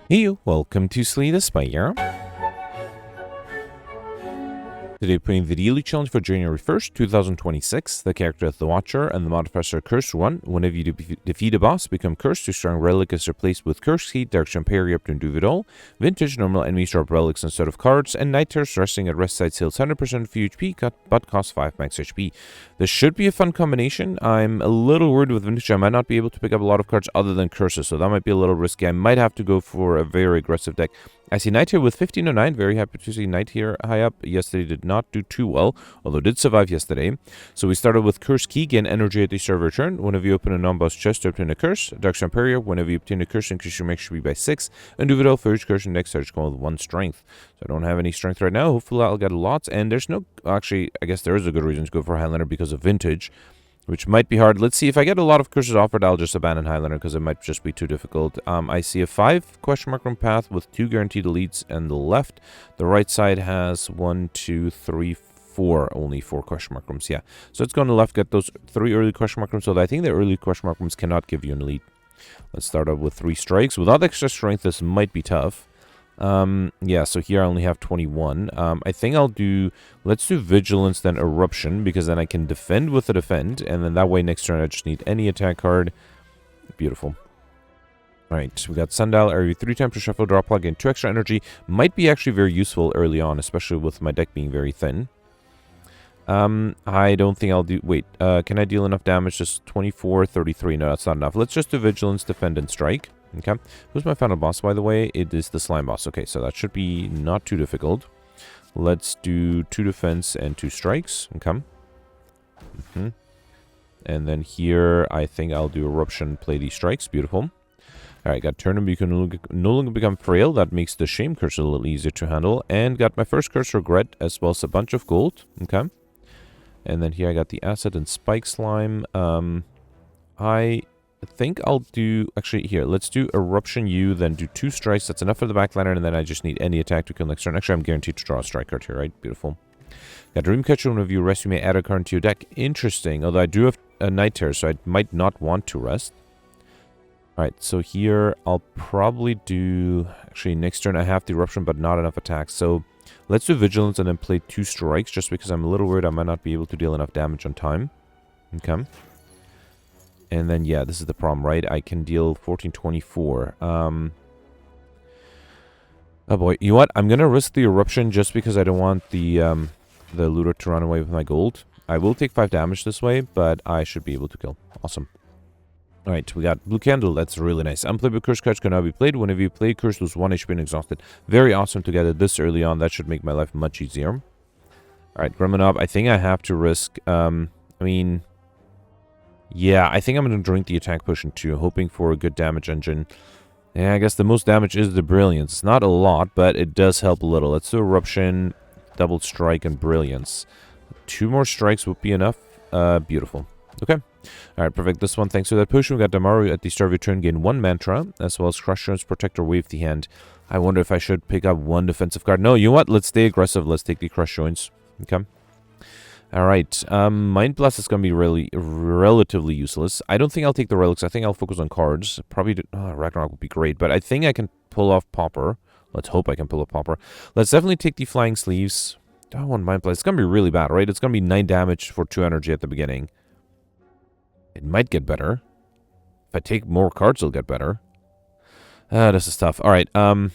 Hey, welcome to Slay the Spire. Today playing the daily challenge for January 1st, 2026. The character is the Watcher and the modifiers are Curse 1. Whenever you defeat a boss, become cursed. Your strong relic is replaced with Curse Key, Darkstone Periapt, and do it all. Vintage normal enemies drop relics instead of cards, and Night Terrors resting at rest side heals 100% of HP, but costs 5 max HP. This should be a fun combination. I'm a little worried with Vintage. I might not be able to pick up a lot of cards other than Curses, so that might be a little risky. I might have to go for a very aggressive deck. I see Knight here with 1509. Very happy to see Knight here high up. Yesterday did not do too well, although did survive yesterday. So we started with Curse Key, gain energy at the start of return. Whenever you open a non-boss chest to obtain a curse. Darkstone Periapt, whenever you obtain a curse, increase your max HP by 6. And do it all for each curse and next search going with 1 strength. So I don't have any strength right now. Hopefully I'll get lots. And there's no... Actually, I guess there is a good reason to go for Highlander because of Vintage, which might be hard. Let's see. If I get a lot of curses offered, I'll just abandon Highlander because it might just be too difficult. I see a 5 question mark room path with 2 guaranteed elites and the left. The right side has 1, 2, 3, 4. Only 4 question mark rooms. Yeah. So let's go on the left, get those 3 early question mark rooms. So I think the early question mark rooms cannot give you an elite. Let's start up with 3 strikes. Without extra strength, this might be tough. Yeah, so here I only have 21. I think let's do Vigilance, then Eruption, because then I can defend with the defend, and then that way next turn I just need any attack card. Beautiful. Alright, we got Sundial, area 3 times to shuffle, draw plug, and 2 extra energy. Might be actually very useful early on, especially with my deck being very thin. I don't think I'll do... Wait, can I deal enough damage? Just 24, 33. No, that's not enough. Let's just do Vigilance, Defend, and Strike. Okay. Who's my final boss, by the way? It is the slime boss. Okay, so that should be not too difficult. Let's do 2 defense and 2 strikes. Okay. And then here, I think I'll do Eruption, play these strikes. Beautiful. Alright, got turn him. You can no longer become frail. That makes the Shame Curse a little easier to handle. And got my first curse, Regret, as well as a bunch of gold. Okay. And then here I got the Acid and Spike Slime. I think I'll do... Actually, here, let's do Eruption U, then do 2 strikes. That's enough for the backliner, and then I just need any attack to kill next turn. Actually, I'm guaranteed to draw a strike card here, right? Beautiful. Got Dreamcatcher. Whenever you rest, you may add a card to your deck. Interesting. Although I do have a Night Terror, so I might not want to rest. Alright, so here I'll probably do... Actually, next turn I have the Eruption, but not enough attacks. So let's do Vigilance and then play 2 strikes, just because I'm a little worried I might not be able to deal enough damage on time. Okay. And then, yeah, this is the problem, right? I can deal 14, 24. Oh boy, you know what? I'm gonna risk the Eruption just because I don't want the looter to run away with my gold. I will take 5 damage this way, but I should be able to kill. Awesome. Alright, we got Blue Candle. That's really nice. Unplayable Curse cards can now be played. Whenever you play, Curse lose 1 HP and exhausted. Very awesome to get it this early on. That should make my life much easier. Alright, Gremlin, I think I have to risk... Yeah, I think I'm going to drink the attack potion too, hoping for a good damage engine. Yeah, I guess the most damage is the Brilliance. It's not a lot, but it does help a little. Let's do Eruption, Double Strike, and Brilliance. 2 more strikes would be enough. Beautiful. Okay. Alright, perfect. This one, thanks to that potion, we got Damaru at the start of your turn, gain 1 Mantra, as well as Crusher's Protector, Wave the Hand. I wonder if I should pick up 1 defensive card. No, you know what? Let's stay aggressive. Let's take the Crush Joints. Okay. Alright, Mind Blast is going to be really relatively useless. I don't think I'll take the relics. I think I'll focus on cards. Probably Ragnarok would be great, but I think I can pull off Pauper. Let's hope I can pull off Pauper. Let's definitely take the Flying Sleeves. I don't want Mind Blast. It's going to be really bad, right? It's going to be 9 damage for 2 energy at the beginning. It might get better. If I take more cards, it'll get better. This is tough. Alright, I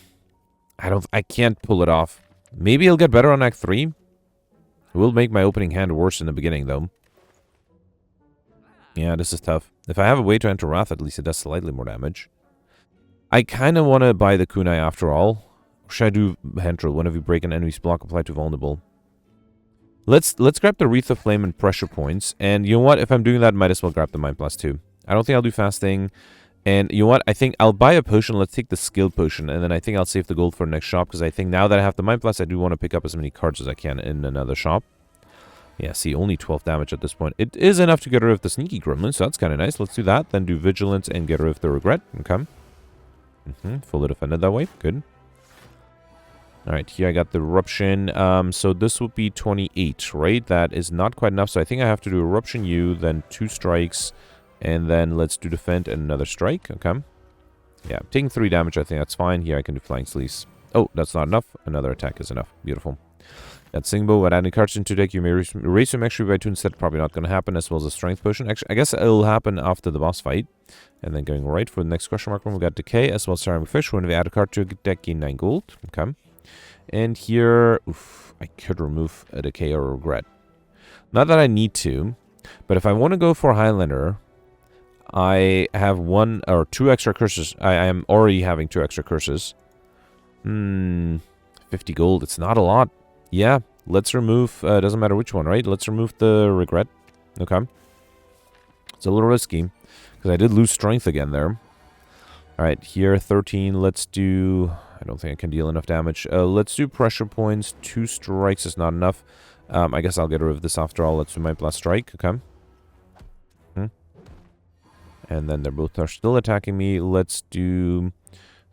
can't pull it off. Maybe it'll get better on Act 3. It will make my opening hand worse in the beginning, though. Yeah, this is tough. If I have a way to enter Wrath, at least it does slightly more damage. I kind of want to buy the Kunai after all. Or should I do Hentrel? Whenever you break an enemy's block, apply to vulnerable. Let's grab the Wreath of Flame and Pressure Points. And you know what? If I'm doing that, I might as well grab the Mind Blast too. I don't think I'll do Fasting. And you know what? I think I'll buy a potion. Let's take the Skill Potion. And then I think I'll save the gold for the next shop. Because I think now that I have the Mind Blast, I do want to pick up as many cards as I can in another shop. Yeah, see, only 12 damage at this point. It is enough to get rid of the Sneaky Gremlin, so that's kind of nice. Let's do that. Then do Vigilance and get rid of the Regret. Okay. Fully defended that way. Good. Alright, here I got the Eruption. So this would be 28, right? That is not quite enough. So I think I have to do Eruption U, then 2 strikes, and then let's do Defend and another strike. Okay. Yeah, I'm taking 3 damage. I think that's fine. Here I can do Flying Sleeves. Oh, that's not enough. Another attack is enough. Beautiful. Got Singbow. When adding cards into deck, you may raise your max by 2 instead. Probably not going to happen, as well as a Strength Potion. Actually, I guess it'll happen after the boss fight. And then going right for the next question mark one, we got Decay, as well as Ceramic Fish. When we add a card to a deck, gain 9 gold. Okay. And here, oof, I could remove a Decay or Regret. Not that I need to, but if I want to go for Highlander, I have 1 or 2 extra curses. I am already having 2 extra curses. 50 gold. It's not a lot. Yeah, let's remove, doesn't matter which one, right? Let's remove the Regret. Okay. It's a little risky, because I did lose strength again there. Alright, here, 13. Let's do, I don't think I can deal enough damage. Let's do pressure points. 2 strikes is not enough. I guess I'll get rid of this after all. Let's do my blast strike. Okay. And then they both are still attacking me. Let's do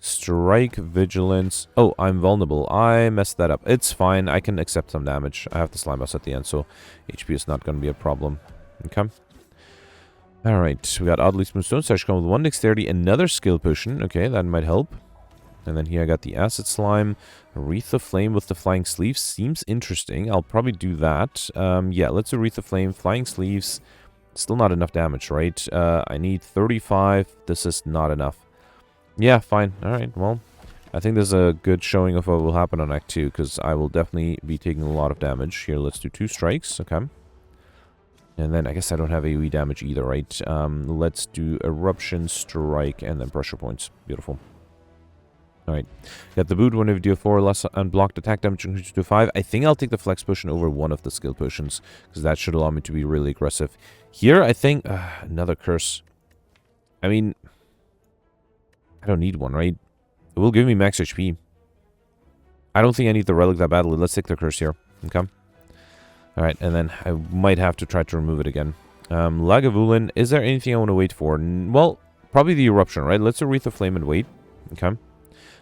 strike, vigilance. Oh, I'm vulnerable. I messed that up. It's fine. I can accept some damage. I have the slime boss at the end, so HP is not going to be a problem. Okay. Alright, we got Oddly Smooth Stone. So I should come with 1 dexterity, another skill potion. Okay, that might help. And then here I got the Acid Slime. Wreath of Flame with the Flying Sleeves. Seems interesting. I'll probably do that. Yeah, let's do Wreath of Flame, Flying Sleeves. Still not enough damage, right? I need 35. This is not enough. Yeah, fine. Alright, well, I think there's a good showing of what will happen on Act 2, because I will definitely be taking a lot of damage. Here, let's do 2 strikes. Okay. And then I guess I don't have AoE damage either, right? Let's do Eruption, Strike, and then Pressure Points. Beautiful. Alright. Got the boot. Whenever you do 4 less unblocked attack damage increases to 5. I think I'll take the Flex Potion over one of the skill potions, because that should allow me to be really aggressive. Here, I think, another curse. I mean, I don't need one, right? It will give me max HP. I don't think I need the relic that badly. Let's take the curse here. Okay. Alright, and then I might have to try to remove it again. Lagavulin, is there anything I want to wait for? Well, probably the Eruption, right? Let's do Wreath of Flame and wait. Okay.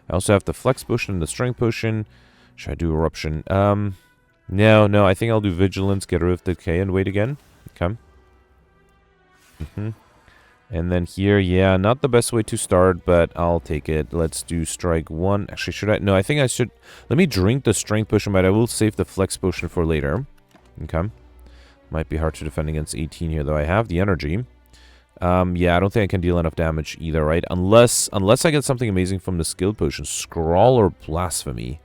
I also have the Flex Potion and the Strength Potion. Should I do Eruption? No, I think I'll do Vigilance, get rid of Decay, and wait again. Okay. And then here, yeah, not the best way to start, but I'll take it. Let's do Strike 1. Actually, should I? No, I think I should. Let me drink the Strength Potion, but I will save the Flex Potion for later. Okay. Might be hard to defend against 18 here, though I have the energy. Yeah, I don't think I can deal enough damage either, right? Unless I get something amazing from the skill potion. Scrawl or Blasphemy.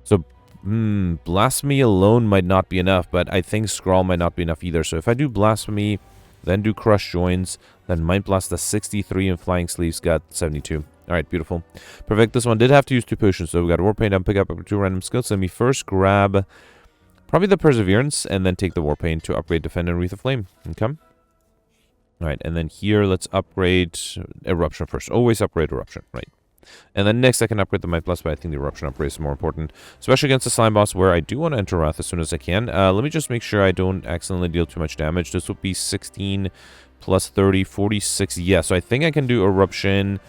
So, Blasphemy alone might not be enough, but I think Scrawl might not be enough either. So if I do Blasphemy, then do Crush Joints, then Mind Blast the 63, and Flying Sleeves got 72. Alright, beautiful. Perfect. This one did have to use 2 potions, so we got Warpaint and pick up 2 random skills. Let me first grab probably the Perseverance, and then take the Warpaint to upgrade Defend and Wreath of Flame. Okay. Alright, and then here, let's upgrade Eruption first. Always upgrade Eruption, right. And then next I can upgrade the Might Blast, but I think the Eruption upgrade is more important. Especially against the Slime Boss, where I do want to enter Wrath as soon as I can. Let me just make sure I don't accidentally deal too much damage. This would be 16 plus 30, 46. Yeah, so I think I can do Eruption,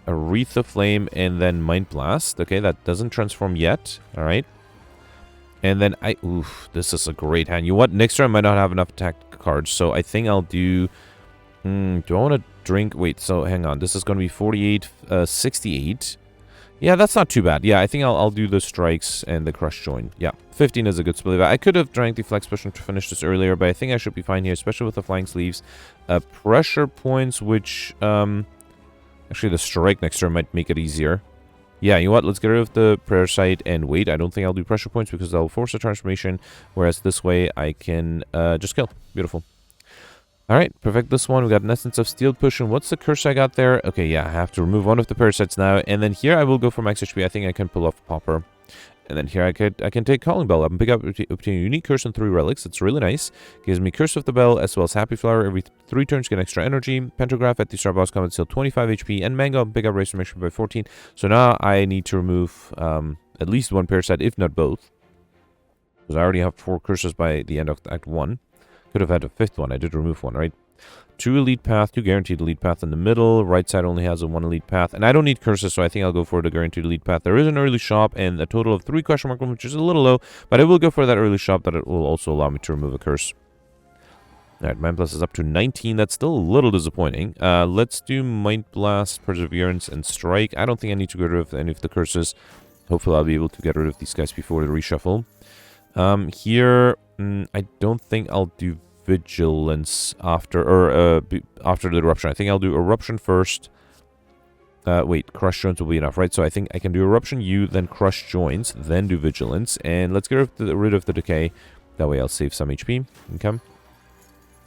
a Wreath of Flame, and then Mind Blast. Okay, that doesn't transform yet. Alright. And then oof, this is a great hand. You know what? Next turn I might not have enough attack cards, so I think I'll do... do I want to drink? Wait, so hang on. This is going to be 48, 68. Yeah, that's not too bad. Yeah, I think I'll do the strikes and the crush join. Yeah, 15 is a good split. I could have drank the flex potion to finish this earlier, but I think I should be fine here, especially with the flying sleeves. Pressure points, which actually the strike next turn might make it easier. Yeah, you know what? Let's get rid of the prayer site and wait. I don't think I'll do pressure points because I'll force a transformation, whereas this way I can just kill. Beautiful. Alright, perfect. This one, we got an Essence of Steel Potion. What's the curse I got there? Okay, yeah, I have to remove one of the parasites now. And then here I will go for max HP. I think I can pull off Popper. And then here I can take Calling Bell up and pick up, obtain a unique curse and 3 relics. It's really nice. Gives me Curse of the Bell as well as Happy Flower. Every 3 turns get extra energy. Pentagraph at the start boss combat still 25 HP. And Mango, pick up Race Remission by 14. So now I need to remove at least 1 parasite, if not both. Because I already have 4 curses by the end of Act 1. Could have had a 5th one. I did remove 1, right? 2 elite path, 2 guaranteed elite path in the middle. Right side only has a 1 elite path. And I don't need curses, so I think I'll go for the guaranteed elite path. There is an early shop and a total of 3 question mark, which is a little low. But I will go for that early shop that it will also allow me to remove a curse. Alright, Mind Blast is up to 19. That's still a little disappointing. Let's do Mind Blast, Perseverance, and Strike. I don't think I need to get rid of any of the curses. Hopefully I'll be able to get rid of these guys before the reshuffle. Here, I don't think I'll do Vigilance after the Eruption. I think I'll do Eruption first. Wait, Crush Joints will be enough, right? So I think I can do Eruption U, then Crush Joints, then do Vigilance. And let's get rid of the Decay. That way I'll save some HP. Okay.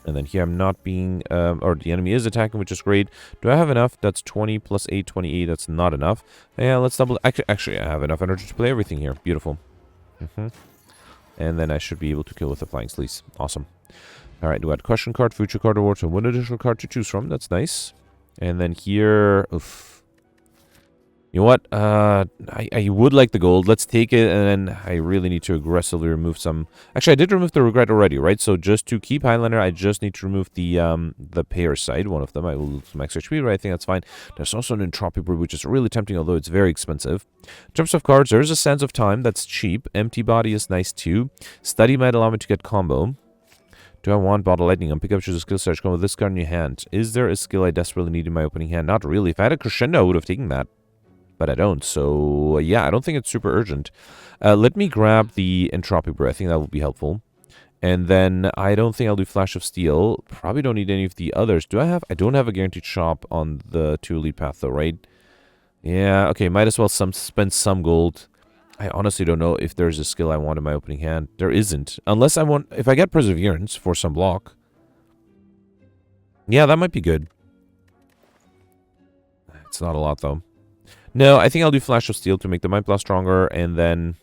And then here I'm not being, or the enemy is attacking, which is great. Do I have enough? That's 20 plus 8, 28. That's not enough. Yeah, let's double. Actually, I have enough energy to play everything here. Beautiful. And then I should be able to kill with the Flying Sleeves. Awesome. All right, do I have Question card, Future card award, so one additional card to choose from. That's nice. And then here, oof. You know what? I would like the gold. Let's take it, and then I really need to aggressively remove some. Actually, I did remove the Regret already, right? So just to keep Highlander, I just need to remove the Parasite, one of them. I will lose some extra HP, but I think that's fine. There's also an Entropy Brew, which is really tempting, although it's very expensive. In terms of cards, there's a Sands of Time. That's cheap. Empty Body is nice, too. Study might allow me to get combo. Do I want Bottle Lightning? On pickup, choose a skill search. Come with this card in your hand. Is there a skill I desperately need in my opening hand? Not really. If I had a Crescendo, I would have taken that. But I don't, so yeah, I don't think it's super urgent. Let me grab the Entropy Brew. I think that will be helpful. And then I don't think I'll do Flash of Steel. Probably don't need any of the others. Do I have? I don't have a guaranteed shop on the 2 Elite Path though, right? Yeah, okay, might as well spend some gold. I honestly don't know if there's a skill I want in my opening hand. There isn't. Unless I want, if I get Perseverance for some block. Yeah, that might be good. It's not a lot though. No, I think I'll do Flash of Steel to make the Mind Blast stronger, and then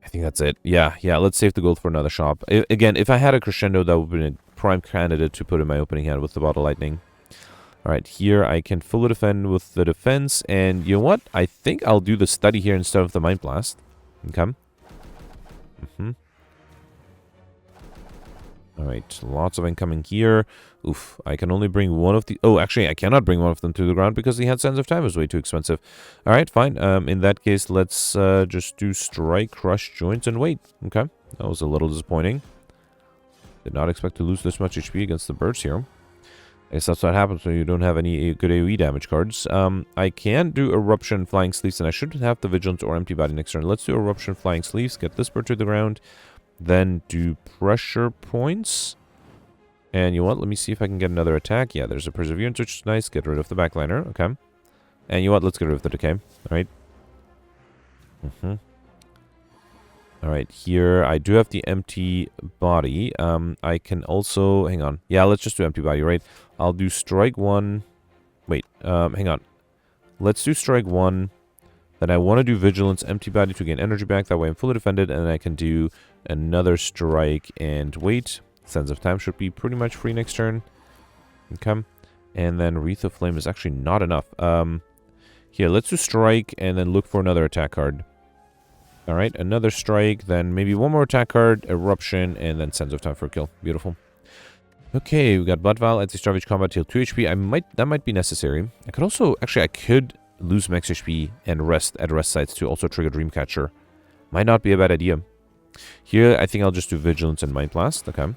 I think that's it. Yeah, let's save the gold for another shop. Again, if I had a Crescendo, that would have been a prime candidate to put in my opening hand with the Bottle Lightning. Alright, here I can fully defend with the defense, and you know what? I think I'll do the Study here instead of the Mind Blast. Okay. Alright, lots of incoming here. Oof, I can only bring one of the... Oh, actually, I cannot bring one of them to the ground because the Hand Sands of Time is way too expensive. Alright, fine. In that case, let's just do Strike, Crush, Joints, and wait. Okay, that was a little disappointing. Did not expect to lose this much HP against the birds here. I guess that's what happens when you don't have any good AoE damage cards. I can do Eruption, Flying Sleeves, and I should have the Vigilance or Empty Body next turn. Let's do Eruption, Flying Sleeves, get this bird to the ground. Then do Pressure Points. And you know what? Let me see if I can get another attack. Yeah, there's a Perseverance, which is nice. Get rid of the Backliner. Okay. And you know what? Let's get rid of the Decay. Alright. Alright, here I do have the Empty Body. I can also... Hang on. Yeah, let's just do Empty Body, right? I'll do Strike 1. Wait, hang on. Let's do Strike 1. Then I want to do Vigilance, Empty Body to gain energy back. That way I'm fully defended. And then I can do another Strike and wait. Sands of Time should be pretty much free next turn. Okay. And then Wreath of Flame is actually not enough. Here, let's do Strike and then look for another attack card. Alright, another Strike, then maybe one more attack card, Eruption, and then Sands of Time for a kill. Beautiful. Okay, we got Blood Vial, Anti-Starvage Combat, heal 2 HP. That might be necessary. I could also... Actually, I could lose max HP and rest at rest sites to also trigger Dreamcatcher. Might not be a bad idea. Here, I think I'll just do Vigilance and Mind Blast. Okay.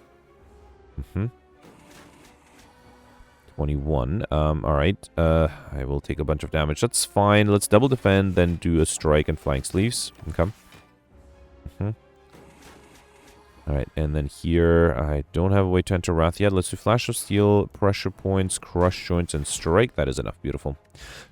21. Alright. I will take a bunch of damage. That's fine. Let's double defend, then do a Strike and Flying Sleeves. Okay. Alright, and then here, I don't have a way to enter Wrath yet. Let's do Flash of Steel, Pressure Points, Crush Joints, and Strike. That is enough. Beautiful.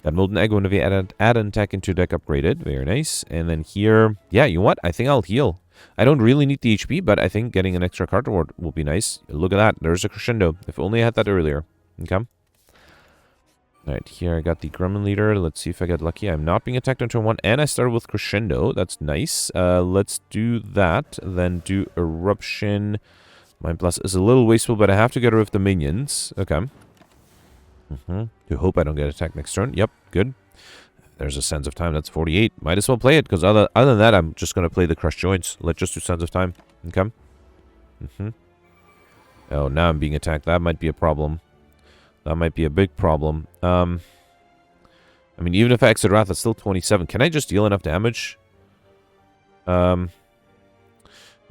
Got Molten Egg whenever you add an attack into deck upgraded. Very nice. And then here, yeah, you know what? I think I'll heal. I don't really need the HP, but I think getting an extra card reward will be nice. Look at that. There's a Crescendo. If only I had that earlier. Okay. Alright, here I got the Gremlin Leader. Let's see if I get lucky. I'm not being attacked on turn 1, and I started with Crescendo. That's nice. Let's do that. Then do Eruption. Mind Blast is a little wasteful, but I have to get rid of the minions. Okay. To hope I don't get attacked next turn. Yep, good. There's a Sands of Time. That's 48. Might as well play it, because other than that, I'm just going to play the Crush Joints. Let's just do Sands of Time. Okay. Oh, now I'm being attacked. That might be a problem. That might be a big problem. I mean, even if I exit Wrath, it's still 27. Can I just deal enough damage? Alright,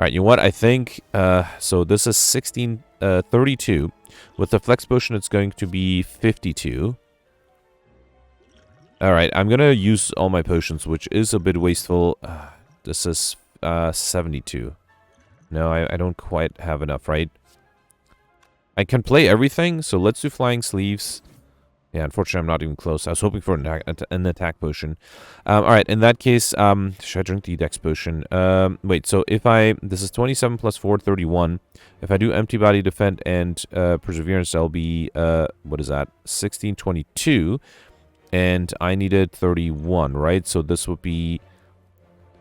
you know what? I think... so this is 16 32. With the flex potion, it's going to be 52. Alright, I'm going to use all my potions, which is a bit wasteful. This is 72. No, I don't quite have enough, right? I can play everything, so let's do Flying Sleeves. Yeah, unfortunately, I'm not even close. I was hoping for an attack potion. Alright, in that case, should I drink the Dex potion? Wait, so if this is 27 plus 4, 31. If I do Empty Body, Defend, and Perseverance, I'll be, what is that? 16, 22. And I needed 31, right? So this would be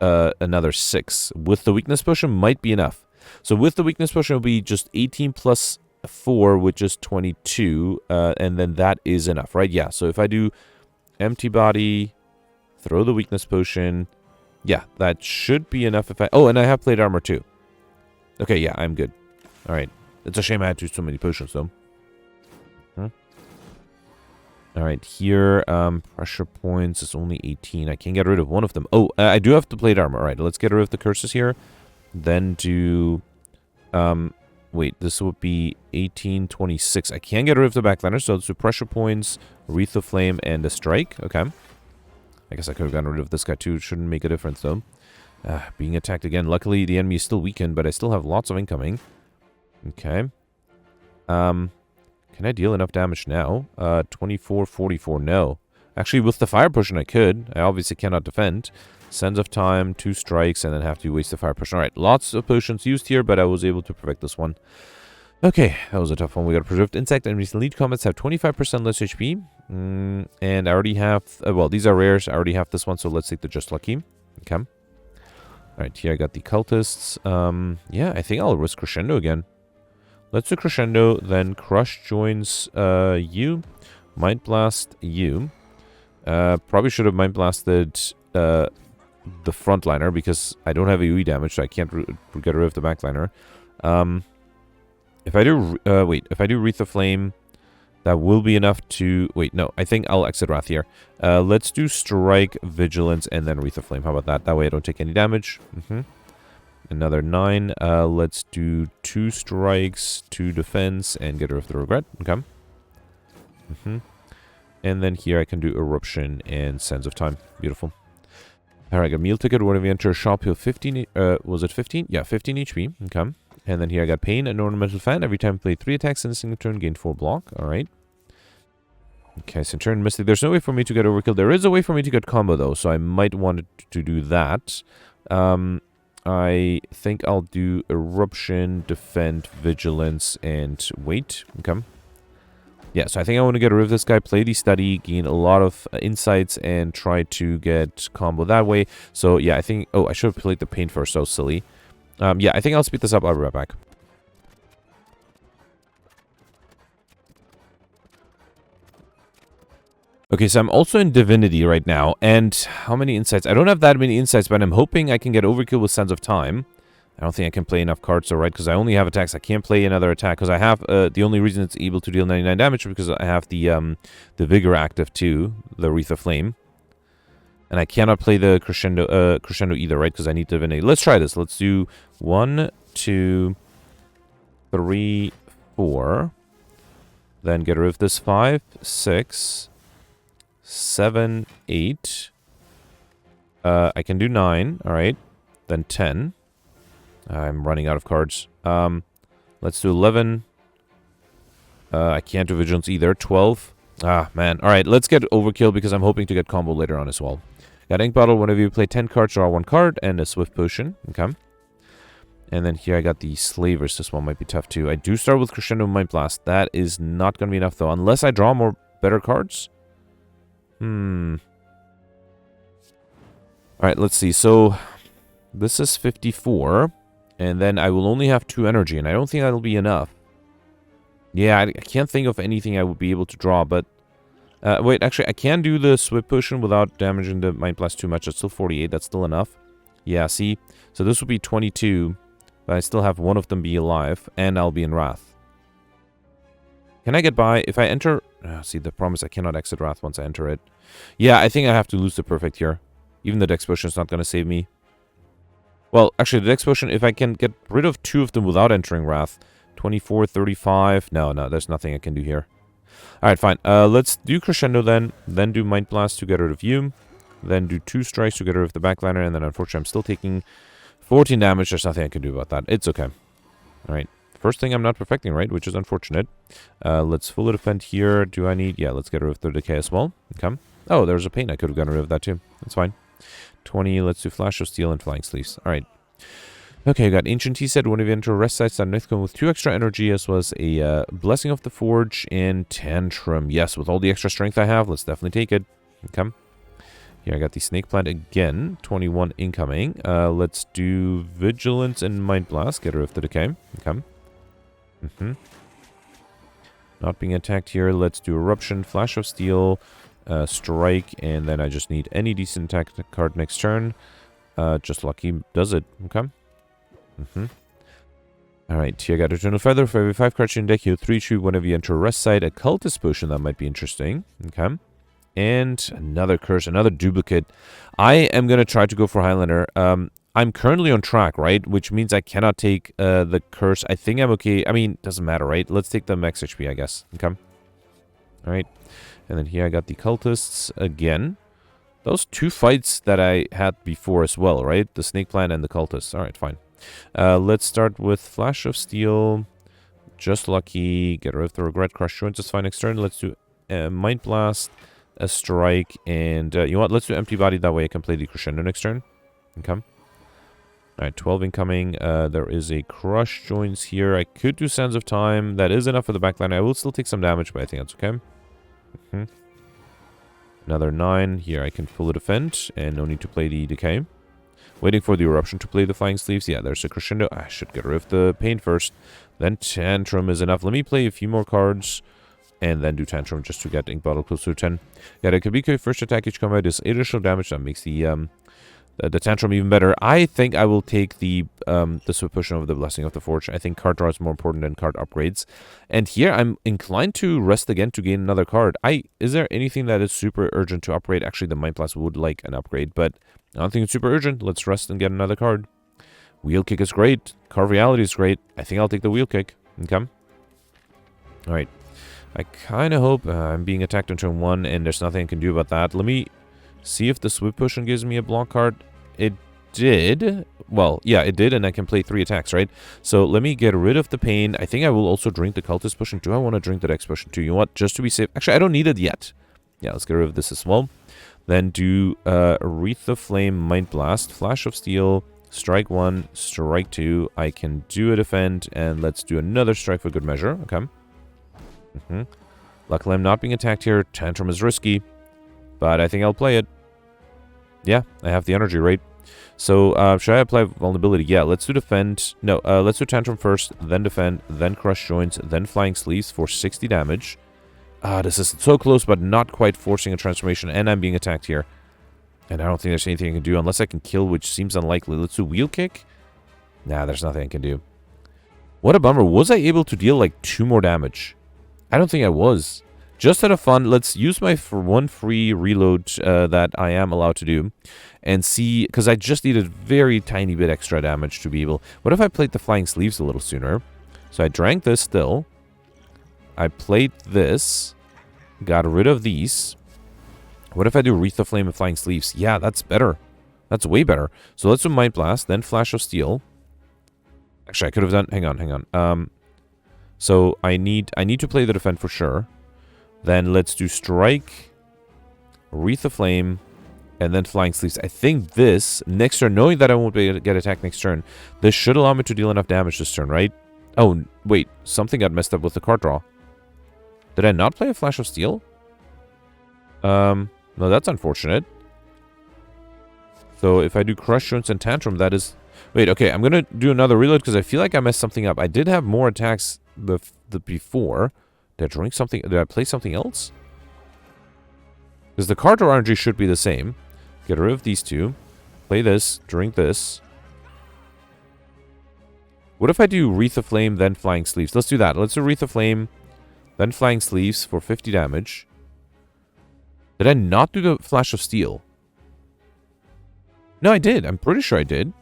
another 6. With the Weakness potion, might be enough. So with the Weakness potion, it'll be just 18 plus 4, which is 22, and then that is enough, right? Yeah, so if I do Empty Body, throw the Weakness potion, yeah, that should be enough if I... Oh, and I have Plate Armor too. Okay, yeah, I'm good. Alright. It's a shame I had to use so many potions, though. Alright, here, pressure points is only 18. I can get rid of one of them. Oh, I do have the Plate Armor. Alright, let's get rid of the curses here. Then do... Wait, this would be 18, 26. I can get rid of the backliner, so let's do pressure points, Wreath of Flame, and a strike. Okay. I guess I could have gotten rid of this guy too. Shouldn't make a difference, though. Being attacked again. Luckily, the enemy is still weakened, but I still have lots of incoming. Okay. Can I deal enough damage now? 24, 44, no. Actually, with the fire potion, I could. I obviously cannot defend. Sands of Time, 2 strikes, and then have to waste the fire potion. Alright, lots of potions used here, but I was able to perfect this one. Okay, that was a tough one. We got Preserved Insect, and recent lead combats have 25% less HP. And I already have... well, these are rares. I already have this one, so let's take the Just Lucky. Okay. Alright, here I got the Cultists. Yeah, I think I'll risk Crescendo again. Let's do Crescendo, then Crush joins you. Mind Blast you. Probably should have Mind Blasted... the frontliner, because I don't have AoE damage, so I can't get rid of the backliner. If I do, if I do Wreath of Flame, that will be enough to... Wait, no, I think I'll exit Wrath here. Let's do Strike, Vigilance, and then Wreath of Flame. How about that? That way I don't take any damage. Another 9. Let's do 2 strikes, 2 defense, and get rid of the regret. Okay. And then here I can do Eruption and Sands of Time. Beautiful. Alright, I got Meal Ticket. Whenever you enter a shop, heal 15... was it 15? Yeah, 15 HP. Okay. And then here I got Pain and Ornamental Fan. Every time I play 3 attacks in a single turn, gain 4 block. Alright. Okay, so turn Mystic. There's no way for me to get Overkill. There is a way for me to get Combo, though, so I might want to do that. I think I'll do Eruption, Defend, Vigilance, and Wait. Okay. Yeah, so I think I want to get rid of this guy, play the Study, gain a lot of insights, and try to get combo that way. So, yeah, I think... Oh, I should have played the Pain first, so silly. Yeah, I think I'll speed this up. I'll be right back. Okay, so I'm also in Divinity right now, and how many insights? I don't have that many insights, but I'm hoping I can get Overkill with Sands of Time. I don't think I can play enough cards, so right, because I only have attacks. I can't play another attack, because I have, the only reason it's able to deal 99 damage is because I have the Vigor active too, the Wreath of Flame. And I cannot play the Crescendo either, right, because I need Divinity. Let's try this. Let's do 1, 2, 3, 4. Then get rid of this 5, 6, 7, 8. I can do 9, alright. Then 10. I'm running out of cards. Let's do 11. I can't do Vigilance either. 12. Ah, man. Alright, let's get Overkill because I'm hoping to get combo later on as well. Got Ink Bottle. Whenever you play 10 cards, draw 1 card. And a Swift Potion. Okay. And then here I got the Slavers. This one might be tough too. I do start with Crescendo Mind Blast. That is not going to be enough though. Unless I draw more better cards. Alright, let's see. So, this is 54. And then I will only have 2 energy. And I don't think that'll be enough. Yeah, I can't think of anything I would be able to draw. But, wait, actually, I can do the Swift Potion without damaging the Mind Blast too much. It's still 48. That's still enough. Yeah, see? So this would be 22. But I still have one of them be alive. And I'll be in Wrath. Can I get by? If I enter... see, the problem is I cannot exit Wrath once I enter it. Yeah, I think I have to lose the Perfect here. Even the Dex Potion is not going to save me. Well, actually, the Dex Potion, if I can get rid of 2 of them without entering Wrath, 24, 35. No, there's nothing I can do here. Alright, fine. Let's do Crescendo then do Mind Blast to get rid of you. Then do 2 strikes to get rid of the backliner, and then unfortunately I'm still taking 14 damage. There's nothing I can do about that. It's okay. Alright. First thing I'm not perfecting, right? Which is unfortunate. Let's fully defend here. Do I need... Yeah, let's get rid of the decay as well. Okay. Oh, there's a pain. I could have gotten rid of that too. That's fine. 20. Let's do Flash of Steel and Flying Sleeves. Alright. Okay, we got Ancient Tea Set. When you enter a rest site, start Nithcon with 2 extra energy, as well as a Blessing of the Forge and Tantrum. Yes, with all the extra strength I have, let's definitely take it. Okay. Here I got the Snake Plant again. 21 incoming. Let's do Vigilance and Mind Blast. Get rid of the decay. Okay. Not being attacked here. Let's do Eruption, Flash of Steel, Strike, and then I just need any decent attack card next turn. Just Lucky does it. Okay. Alright, here I got Eternal Feather. For every 5 cards in deck, you 3 shoot whenever you enter a rest site. A Cultist Potion, that might be interesting. Okay. And another Curse, another duplicate. I am going to try to go for Highlander. I'm currently on track, right? Which means I cannot take the Curse. I think I'm okay. I mean, doesn't matter, right? Let's take the max HP, I guess. Okay. Alright. And then here I got the Cultists again. Those 2 fights that I had before as well, right? The Snake Plant and the Cultists. Alright, fine. Let's start with Flash of Steel. Just Lucky. Get rid of the Regret. Crush Joints is fine next turn. Let's do Mind Blast, a Strike, and you know what? Let's do Empty Body. That way I can play the Crescendo next turn. Okay. Alright, 12 incoming. There is a Crush Joints here. I could do Sands of Time. That is enough for the backline. I will still take some damage, but I think that's okay. Another 9. Here I can fully defend, and no need to play the Decay. Waiting for the Eruption to play the Flying Sleeves. Yeah, there's a Crescendo. I should get rid of the Pain first. Then Tantrum is enough. Let me play a few more cards, and then do Tantrum just to get Ink Bottle close to 10. Yeah, the Kabiko first attack each combat is 8 additional damage. That makes the Tantrum even better. I think I will take the Swift Potion over the Blessing of the Forge. I think card draw is more important than card upgrades. And here I'm inclined to rest again to gain another card. Is there anything that is super urgent to upgrade? Actually, the Mind Blast would like an upgrade, but I don't think it's super urgent. Let's rest and get another card. Wheel Kick is great. Carve Reality is great. I think I'll take the Wheel Kick. Okay. Alright. I kind of hope I'm being attacked on turn 1 and there's nothing I can do about that. Let me see if the Swift Potion gives me a block card. It did. Well, yeah, it did, and I can play 3 attacks, right? So let me get rid of the Pain. I think I will also drink the Cultist Potion. Do I want to drink the Dex Potion too? You know what? Just to be safe. Actually, I don't need it yet. Yeah, let's get rid of this as well. Then do Wreath of Flame, Mind Blast, Flash of Steel, Strike 1, Strike 2. I can do a defend, and let's do another strike for good measure. Okay. Luckily, I'm not being attacked here. Tantrum is risky, but I think I'll play it. Yeah, I have the energy, right? So, should I apply vulnerability? Yeah, let's do defend. No, let's do Tantrum first, then defend, then Crush Joints, then Flying Sleeves for 60 damage. This is so close, but not quite forcing a transformation, and I'm being attacked here. And I don't think there's anything I can do, unless I can kill, which seems unlikely. Let's do Wheel Kick. Nah, there's nothing I can do. What a bummer. Was I able to deal, like, 2 more damage? I don't think I was. Just out of fun, let's use my one free reload that I am allowed to do. And see, because I just needed very tiny bit extra damage to be able... What if I played the Flying Sleeves a little sooner? So I drank this still. I played this. Got rid of these. What if I do Wreath of Flame and Flying Sleeves? Yeah, that's better. That's way better. So let's do Mind Blast, then Flash of Steel. Actually, I could have done... Hang on. So I need to play the defend for sure. Then let's do Strike, Wreath of Flame, and then Flying Sleeves. I think this, next turn, knowing that I won't be able to get attacked next turn, this should allow me to deal enough damage this turn, right? Oh, wait. Something got messed up with the card draw. Did I not play a Flash of Steel? No, that's unfortunate. So if I do Crush Joints and Tantrum, that is... Wait, okay, I'm going to do another reload because I feel like I messed something up. I did have more attacks before. Did I drink something? Did I play something else? Because the card draw energy should be the same. Get rid of these 2. Play this. Drink this. What if I do Wreath of Flame, then Flying Sleeves? Let's do that. Let's do Wreath of Flame, then Flying Sleeves for 50 damage. Did I not do the Flash of Steel? No, I did. I'm pretty sure I did.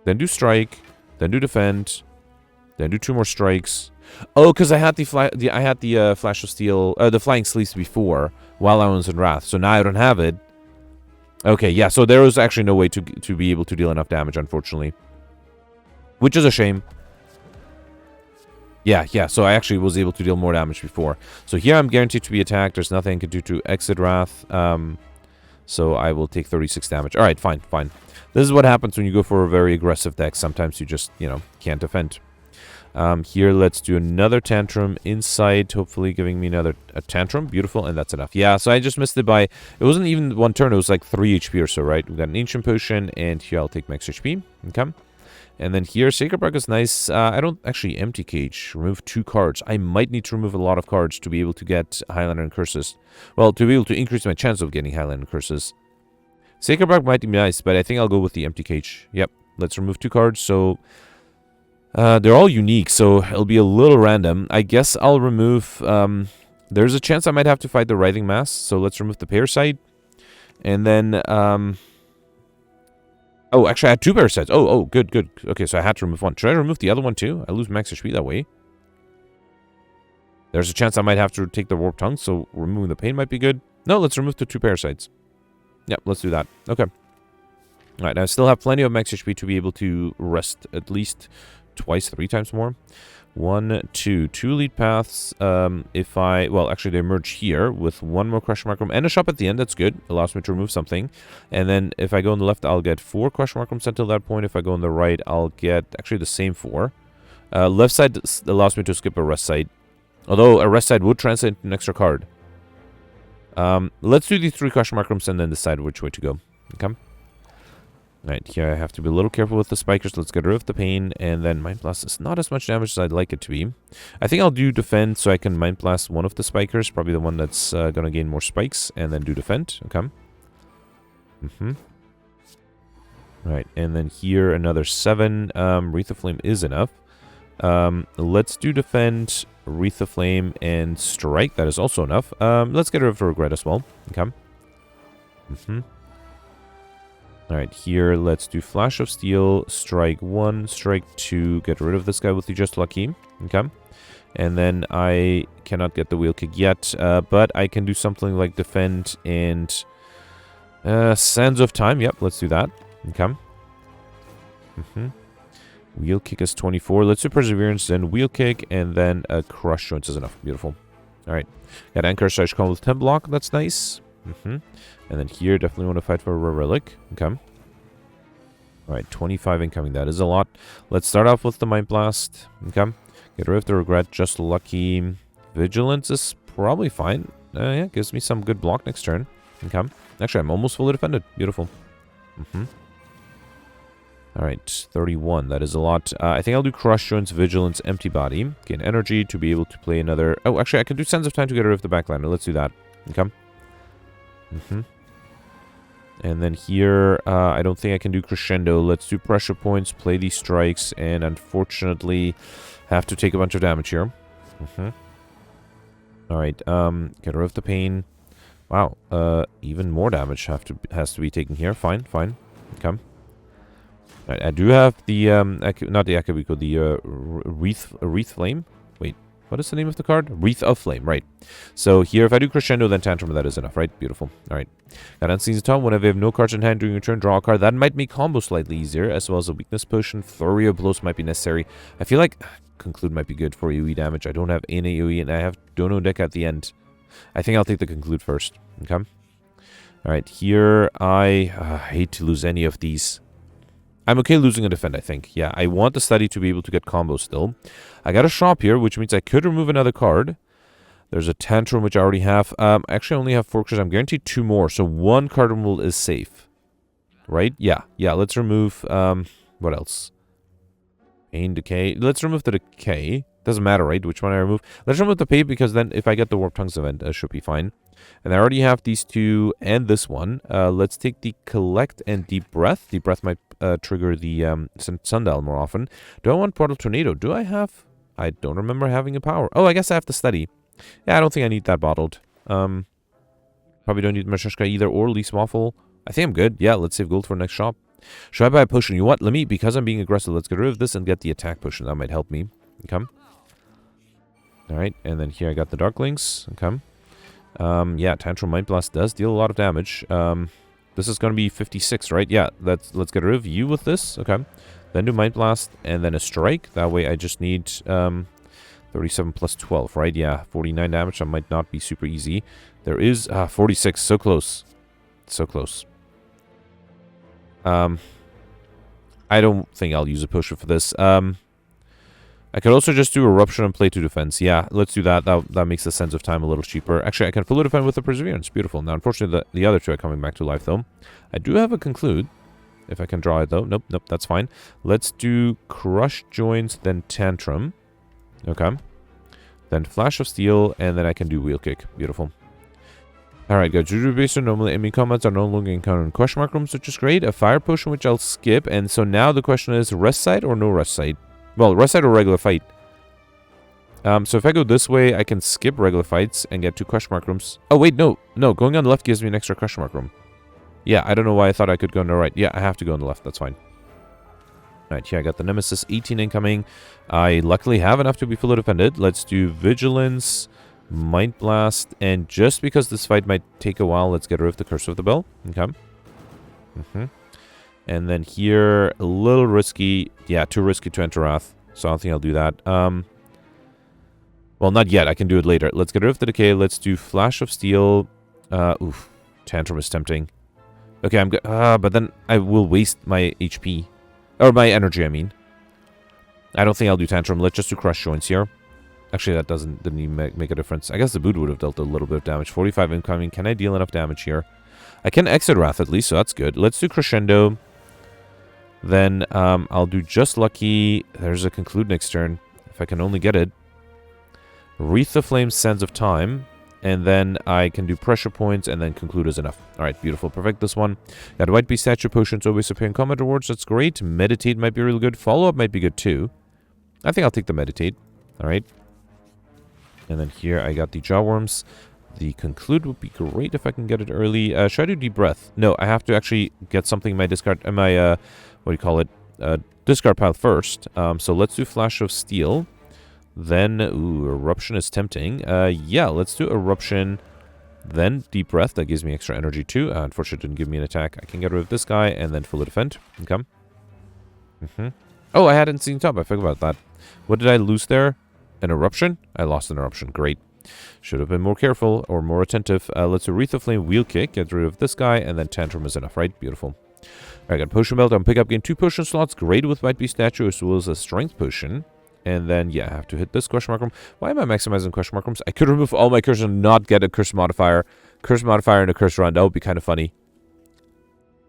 Then do Strike. Then do Defend. Then do 2 more strikes. Oh, because I had the flash of steel, the flying sleeves before while I was in wrath. So now I don't have it. Okay, yeah. So there was actually no way to be able to deal enough damage, unfortunately, which is a shame. Yeah. So I actually was able to deal more damage before. So here I'm guaranteed to be attacked. There's nothing I can do to exit wrath. So I will take 36 damage. All right, fine. This is what happens when you go for a very aggressive deck. Sometimes you just, can't defend. Here, let's do another tantrum inside, hopefully giving me another tantrum. Beautiful, and that's enough. Yeah, so I just missed it by... It wasn't even 1 turn, it was like 3 HP or so, right? We got an Ancient Potion, and here I'll take max HP. Okay. And then here, Sacred Bark is nice. I don't actually empty cage. Remove 2 cards. I might need to remove a lot of cards to be able to get Highlander and Curses. Well, to be able to increase my chance of getting Highlander and Curses. Sacred Bark might be nice, but I think I'll go with the empty cage. Yep, let's remove 2 cards, so... they're all unique, so it'll be a little random. I guess I'll remove... there's a chance I might have to fight the Writhing Mass, so let's remove the Parasite. And then... oh, actually, I had 2 Parasites. Oh, good. Okay, so I had to remove 1. Should I remove the other one too? I lose max HP that way. There's a chance I might have to take the Warp Tongue, so removing the pain might be good. No, let's remove the 2 Parasites. Yep, let's do that. Okay. Alright, I still have plenty of max HP to be able to rest at least... twice, 3 times more. 1, 2 lead paths. If I... Well, actually, they merge here with 1 more question mark room and a shop at the end. That's good. Allows me to remove something. And then if I go on the left, I'll get 4 question mark rooms until that point. If I go on the right, I'll get actually the same 4. Left side allows me to skip a rest side. Although a rest side would translate into an extra card. Let's do these 3 question mark rooms and then decide which way to go. Okay. Right, here I have to be a little careful with the spikers. Let's get rid of the pain, and then Mind Blast is not as much damage as I'd like it to be. I think I'll do defend so I can Mind Blast one of the spikers, probably the one that's going to gain more spikes, and then do defend. Okay. Right, and then here another 7. Wreath of Flame is enough. Let's do defend, Wreath of Flame, and strike. That is also enough. Let's get rid of regret as well. Okay. Alright, here, let's do Flash of Steel, strike 1, strike 2, get rid of this guy with the Just Lucky, okay? And then I cannot get the Wheel Kick yet, but I can do something like Defend and Sands of Time, yep, let's do that, okay? Wheel Kick is 24, let's do Perseverance, then Wheel Kick, and then Crush Joints is enough, beautiful. Alright, got Anchor Strike Call with 10 block, that's nice. And then here, definitely want to fight for a relic. Okay. Alright, 25 incoming. That is a lot. Let's start off with the Mind Blast. Okay. Get rid of the regret. Just lucky. Vigilance is probably fine. Yeah, gives me some good block next turn. Okay. Actually, I'm almost fully defended. Beautiful. Alright, 31. That is a lot. I think I'll do Crush Joints, Vigilance, Empty Body. Gain energy to be able to play another... Oh, actually, I can do Sands of Time to get rid of the backliner. Let's do that. Okay. And then here, I don't think I can do Crescendo. Let's do Pressure Points, play these strikes, and unfortunately have to take a bunch of damage here. Alright, get rid of the pain. Wow, even more damage has to be taken here. Fine. Okay. Right, I do have the, not the Akabiko, the Wreath Flame. Wait, what is the name of the card? Wreath of Flame, right. So here, if I do Crescendo, then Tantrum, that is enough, right? Beautiful. Alright. Got Unseen Tom. Whenever you have no cards in hand during your turn, draw a card. That might make combo slightly easier, as well as a Weakness Potion. Flurry of Blows might be necessary. I feel like Conclude might be good for AoE damage. I don't have any AoE, and I have Dono deck at the end. I think I'll take the Conclude first. Okay. Alright, here, I hate to lose any of these. I'm okay losing a Defend, I think. Yeah, I want the Study to be able to get combos still. I got a Shop here, which means I could remove another card. There's a Tantrum, which I already have. Actually, I only have 4 cards. I'm guaranteed 2 more, so 1 card removal is safe. Right? Yeah, let's remove, what else? Pain, Decay. Let's remove the Decay. Doesn't matter, right, which one I remove. Let's remove the Pain, because then if I get the Warp Tongues event, it should be fine. And I already have these 2 and this one. Let's take the Collect and Deep Breath. Deep Breath might trigger the Sundial more often. Do I want Portal Tornado? Do I have... I don't remember having a power. Oh, I guess I have to Study. Yeah, I don't think I need that bottled. Probably don't need Mashashka either, or Least Waffle. I think I'm good. Yeah, let's save gold for next shop. Should I buy a potion? You know what? Let me, because I'm being aggressive, let's get rid of this and get the attack potion. That might help me. Okay. Alright, and then here I got the Darklings. Okay. Yeah, Tantrum Mind Blast does deal a lot of damage. This is going to be 56, right? Yeah, let's get rid of you with this. Okay. Then do Mind Blast, and then a Strike. That way I just need 37 plus 12, right? Yeah, 49 damage. That might not be super easy. There is 46. So close. So close. I don't think I'll use a potion for this. I could also just do Eruption and play 2 defense. Yeah, let's do that. That makes the Sense of Time a little cheaper. Actually, I can fully defend with the Perseverance. Beautiful. Now, unfortunately, the other two are coming back to life, though. I do have a Conclude. If I can draw it, though. Nope, that's fine. Let's do Crush Joints, then Tantrum. Okay. Then Flash of Steel, and then I can do Wheel Kick. Beautiful. Alright, got Juju Baser. Normally, enemy combats are no longer encountering question mark rooms, which is great. A Fire Potion, which I'll skip. And so now the question is, Rest Site or no Rest Site? Well, Rest Site or regular fight. So if I go this way, I can skip regular fights and get 2 question mark rooms. Oh, wait, no. No, going on the left gives me an extra question mark room. Yeah, I don't know why I thought I could go on the right. Yeah, I have to go on the left. That's fine. Alright, here I got the Nemesis 18 incoming. I luckily have enough to be fully defended. Let's do Vigilance, Mind Blast, and just because this fight might take a while, let's get rid of the Curse of the Bell. Okay. And then here, a little risky. Yeah, too risky to enter Wrath, so I don't think I'll do that. Well, not yet. I can do it later. Let's get rid of the Decay. Let's do Flash of Steel. Oof. Tantrum is tempting. Okay, I'm good. But then I will waste my HP. Or my energy, I mean. I don't think I'll do Tantrum. Let's just do Crush Joints here. Actually, that didn't even make a difference. I guess the boot would have dealt a little bit of damage. 45 incoming. Can I deal enough damage here? I can exit Wrath at least, so that's good. Let's do Crescendo. Then I'll do Just Lucky. There's a Conclude next turn, if I can only get it. Wreath the Flames, Sands of Time. And then I can do Pressure Points, and then Conclude is enough. Alright, beautiful. Perfect this one. Got White Beast Statue Potions, always appear in combat rewards. That's great. Meditate might be really good. Follow-up might be good too. I think I'll take the Meditate. Alright. And then here I got the Jawworms. The Conclude would be great if I can get it early. Should I do Deep Breath? No, I have to actually get something in my discard... my, what do you call it? Discard pile first. So let's do Flash of Steel. Then, ooh, Eruption is tempting. Yeah, let's do Eruption. Then Deep Breath. That gives me extra energy too. Unfortunately, it didn't give me an attack. I can get rid of this guy and then fully defend. Okay. Oh, I hadn't seen top. I forgot about that. What did I lose there? An Eruption? I lost an Eruption. Great. Should have been more careful or more attentive. Let's do Wreath of Flame, Wheel Kick. Get rid of this guy, and then Tantrum is enough, right? Beautiful. Alright, got Potion Belt on pickup. Gain 2 potion slots. Great with White Beast Statue as well as a Strength Potion. And then, yeah, I have to hit this question mark room. Why am I maximizing question mark rooms? I could remove all my curses and not get a curse modifier. Curse modifier and a curse run. That would be kind of funny.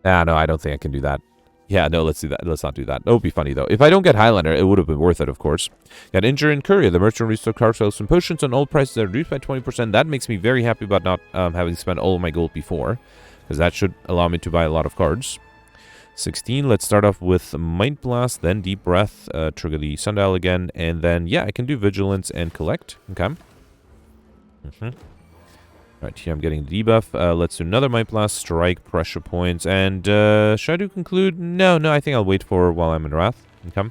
No, I don't think I can do that. Yeah, no, let's do that. Let's not do that. That would be funny, though. If I don't get Highlander, it would have been worth it, of course. Got Injure and Courier. The merchant restore card sales and potions on all prices are reduced by 20%. That makes me very happy about not having spent all of my gold before, because that should allow me to buy a lot of cards. 16, let's start off with Mind Blast, then Deep Breath, trigger the Sundial again, and then, yeah, I can do Vigilance and Collect. Okay. Alright, here I'm getting the debuff. Let's do another Mind Blast, Strike, Pressure Points, and should I do Conclude? No, I think I'll wait for while I'm in Wrath. Okay.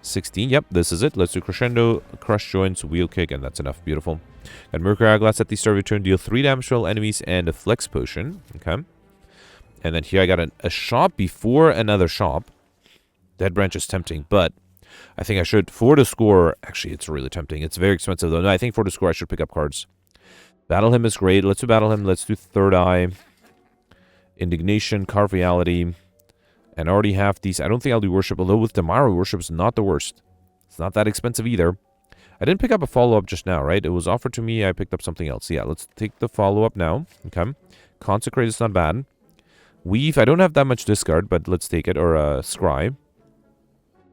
16, yep, this is it. Let's do Crescendo, Crush Joints, Wheel Kick, and that's enough. Beautiful. Got Mercury Hourglass at the start of your turn, deal 3 damage to all enemies, and a Flex Potion. Okay. And then here I got a shop before another shop. Dead Branch is tempting, but I think I should, for the score, actually it's really tempting. It's very expensive though. No, I think for the score I should pick up cards. Battle Hymn is great. Let's do Battle Hymn. Let's do Third Eye. Indignation, Carve Reality. And I already have these. I don't think I'll do Worship, although with Damaro, Worship is not the worst. It's not that expensive either. I didn't pick up a follow-up just now, right? It was offered to me. I picked up something else. Yeah, let's take the follow-up now. Okay. Consecrate is not bad. Weave, I don't have that much discard, but let's take it. Or Scry.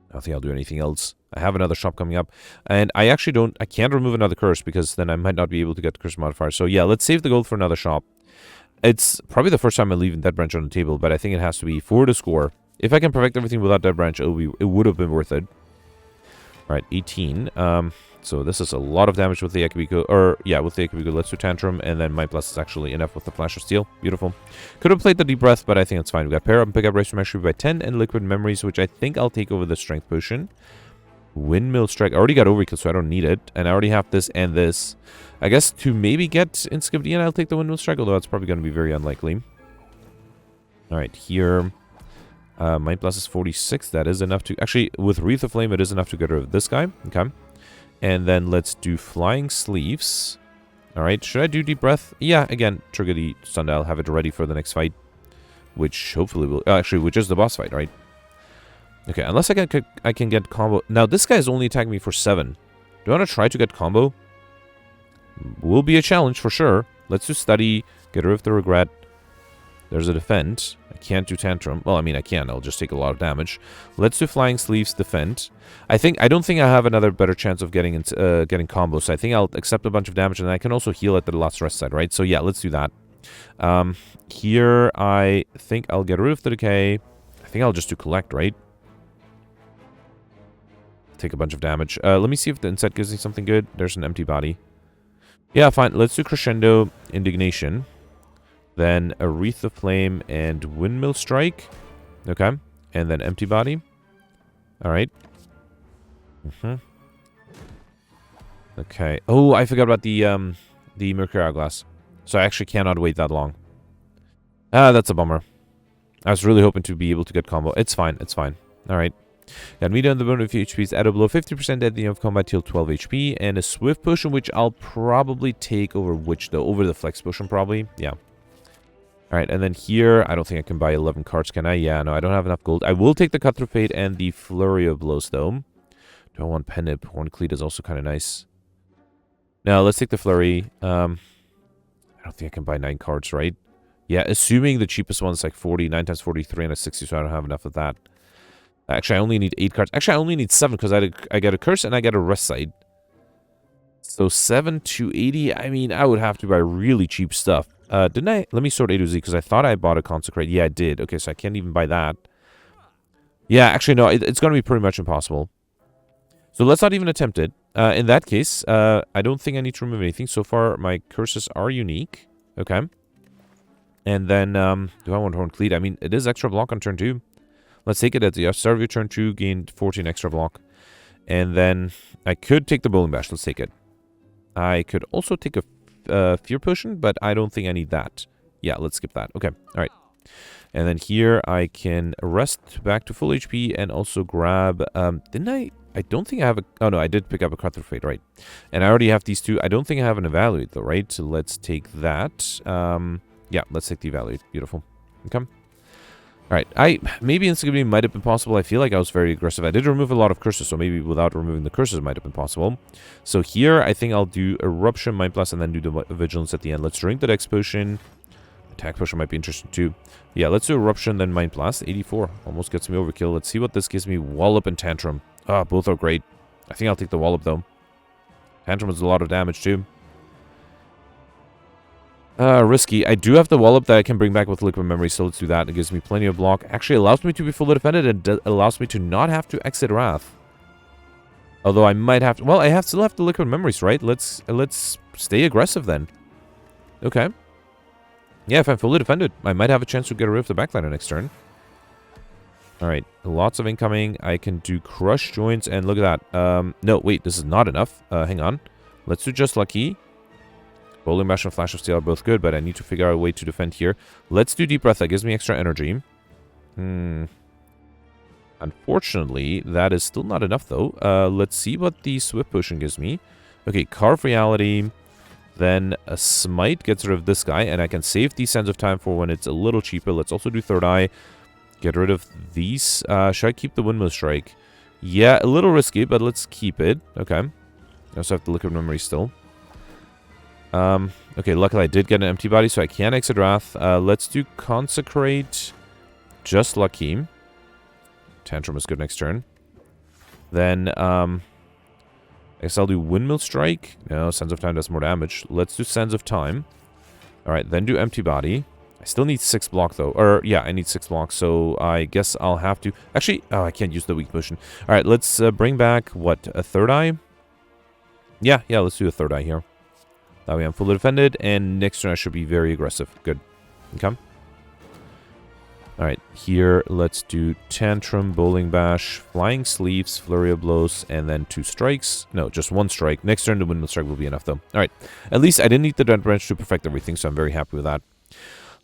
I don't think I'll do anything else. I have another shop coming up. And I actually I can't remove another curse because then I might not be able to get the curse modifier. So yeah, let's save the gold for another shop. It's probably the first time I'm leaving Dead Branch on the table, but I think it has to be for the score. If I can perfect everything without Dead Branch, it would have been worth it. Alright, 18. So this is a lot of damage with the Akibiko, or yeah, with the Akibiko. Let's do Tantrum, and then Mind Blast is actually enough with the Flash of Steel. Beautiful. Could have played the Deep Breath, but I think it's fine. We got Pair Up and Pick Up Race from Actually by 10, and Liquid Memories, which I think I'll take over the Strength Potion. Windmill Strike. I already got Overkill, so I don't need it. And I already have this and this. I guess to maybe get Inscription, I'll take the Windmill Strike, although it's probably going to be very unlikely. Alright, here. Mind Blast is 46. That is enough to... Actually, with Wreath of Flame, it is enough to get rid of this guy. Okay. And then let's do Flying Sleeves. Alright, should I do Deep Breath? Yeah, again, trigger the Sundial, have it ready for the next fight. Which hopefully will... actually, which is the boss fight, right? Okay, unless I can get combo... Now, this guy is only attacking me for 7. Do I want to try to get combo? Will be a challenge for sure. Let's do Study, get rid of the Regret. There's a Defend. I can't do Tantrum. Well, I mean, I can. I'll just take a lot of damage. Let's do Flying Sleeves, Defend. I don't think I have another better chance of getting combos. So I think I'll accept a bunch of damage, and I can also heal at the last rest side, right? So yeah, let's do that. Here, I think I'll get rid of the Decay. I think I'll just do Collect, right? Take a bunch of damage. Let me see if the Inset gives me something good. There's an empty body. Yeah, fine. Let's do Crescendo, Indignation. Then a Wreath of Flame and Windmill Strike. Okay. And then Empty Body. Alright. Okay. Oh, I forgot about the Mercury Hourglass. So I actually cannot wait that long. Ah, that's a bummer. I was really hoping to be able to get combo. It's fine. It's fine. Alright. Got me down the bone of HPs. Add a blow 50% at the end of combat till 12 HP. And a Swift Potion, which I'll probably take over which, though? Over the Flex Potion, probably. Yeah. Alright, and then here, I don't think I can buy 11 cards, can I? Yeah, no, I don't have enough gold. I will take the Cutthroat Fate and the Flurry of Blows, though. Do I want Penip? Horncleat is also kind of nice. Now, let's take the Flurry. I don't think I can buy 9 cards, right? Yeah, assuming the cheapest one is like 40, 9 times 43 and a 60, so I don't have enough of that. Actually, I only need 8 cards. Actually, I only need 7 because I get a Curse and I get a Rest Side. So 7 to 80, I mean, I would have to buy really cheap stuff. Didn't I? Let me sort A to Z, because I thought I bought a Consecrate. Yeah, I did. Okay, so I can't even buy that. Yeah, actually, no, it's going to be pretty much impossible. So let's not even attempt it. In that case, I don't think I need to remove anything. So far, my curses are unique. Okay. And then, do I want Horncleat? I mean, it is extra block on turn 2. Let's take it at the start of your turn 2, gained 14 extra block. And then I could take the Bowling Bash. Let's take it. I could also take a Fear Potion, but I don't think I need that. Yeah, let's skip that. Okay, all right. And then here I can rest back to full HP and also grab... didn't I? I don't think I have a... Oh, no, I did pick up a Cutthroat Fate, right. And I already have these two. I don't think I have an Evaluate, though, right? So let's take that. Yeah, let's take the Evaluate. Beautiful. Okay. Alright, maybe Instability might have been possible. I feel like I was very aggressive. I did remove a lot of curses, so maybe without removing the curses might have been possible. So here, I think I'll do Eruption, Mind Blast, and then do the Vigilance at the end. Let's drink the Dex Potion. Attack Potion might be interesting too. Yeah, let's do Eruption, then Mind Blast. 84. Almost gets me overkill. Let's see what this gives me. Wallop and Tantrum. Ah, both are great. I think I'll take the Wallop, though. Tantrum is a lot of damage, too. Risky. I do have the Wallop that I can bring back with Liquid Memory, so let's do that. It gives me plenty of block. Actually, allows me to be fully defended and allows me to not have to exit Wrath. Although I might have to... Well, I still have the Liquid Memories, right? Let's stay aggressive then. Okay. Yeah, if I'm fully defended, I might have a chance to get rid of the backliner next turn. Alright, lots of incoming. I can do Crush Joints, and look at that. No, wait, this is not enough. Hang on. Let's do Just Lucky. Bowling Bash and Flash of Steel are both good, but I need to figure out a way to defend here. Let's do Deep Breath. That gives me extra energy. Unfortunately, that is still not enough, though. Let's see what the Swift Potion gives me. Okay, Carve Reality. Then a Smite gets rid of this guy, and I can save the Sands of Time for when it's a little cheaper. Let's also do Third Eye. Get rid of these. Should I keep the Windmill Strike? Yeah, a little risky, but let's keep it. Okay. I also have the Liquid Memory still. Okay, luckily I did get an Empty Body, so I can exit Wrath. Let's do Consecrate. Just Lucky. Tantrum is good next turn. Then, I guess I'll do Windmill Strike. No, Sands of Time does more damage. Let's do Sands of Time. Alright, then do Empty Body. I still need 6 block, though. Or, yeah, I need 6 blocks, so I guess I'll have to... Actually, oh, I can't use the Weak Potion. Alright, let's bring back, what, a Third Eye? Yeah, let's do a Third Eye here. That way I'm fully defended, and next turn I should be very aggressive. Good. Okay. Alright, here let's do Tantrum, Bowling Bash, Flying Sleeves, Flurry of Blows, and then 2 strikes. No, just 1 strike. Next turn the Windmill Strike will be enough though. Alright, at least I didn't need the Dead Branch to perfect everything, so I'm very happy with that.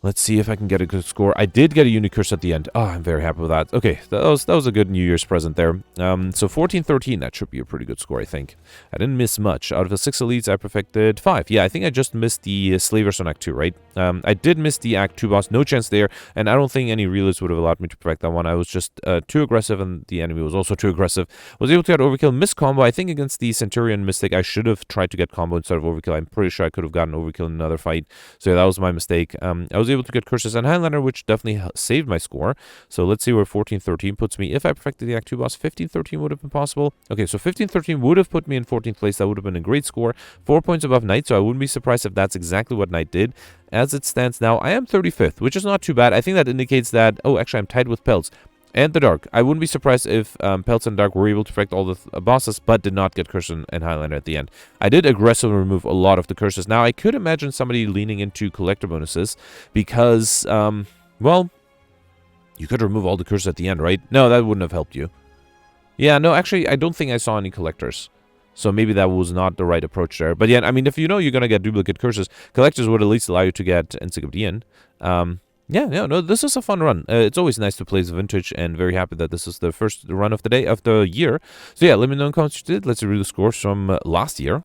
Let's see if I can get a good score. I did get a Unicurse at the end. Oh, I'm very happy with that. Okay, that was a good New Year's present there. So 14-13, that should be a pretty good score, I think. I didn't miss much. Out of the 6 elites, I perfected 5. Yeah, I think I just missed the Slavers on Act 2, right? I did miss the Act 2 boss, no chance there, and I don't think any realists would have allowed me to perfect that one. I was just too aggressive, and the enemy was also too aggressive. Was able to get Overkill, missed combo. I think against the Centurion Mystic, I should have tried to get combo instead of Overkill. I'm pretty sure I could have gotten Overkill in another fight. So yeah, that was my mistake. I was able to get Curses and Highlander, which definitely saved my score. So let's see where 14-13 puts me. If I perfected the Act 2 boss, 15-13 would have been possible. Okay, so 15-13 would have put me in 14th place. That would have been a great score. 4 points above Knight, so I wouldn't be surprised if that's exactly what Knight did. As it stands now, I am 35th, which is not too bad. I think that indicates that... Oh, actually, I'm tied with Pelts and the Dark. I wouldn't be surprised if Pelts and Dark were able to perfect all the bosses, but did not get Curses and Highlander at the end. I did aggressively remove a lot of the curses. Now, I could imagine somebody leaning into collector bonuses because... well, you could remove all the curses at the end, right? No, that wouldn't have helped you. Yeah, no, actually, I don't think I saw any collectors. So maybe that was not the right approach there. But yeah, I mean, if you know you're going to get duplicate curses, collectors would at least allow you to get Encyclopedian. Yeah, no, this is a fun run. It's always nice to play as Vintage, and very happy that this is the first run of the day, of the year. So yeah, let me know in the comments what you did. Let's review the scores from last year.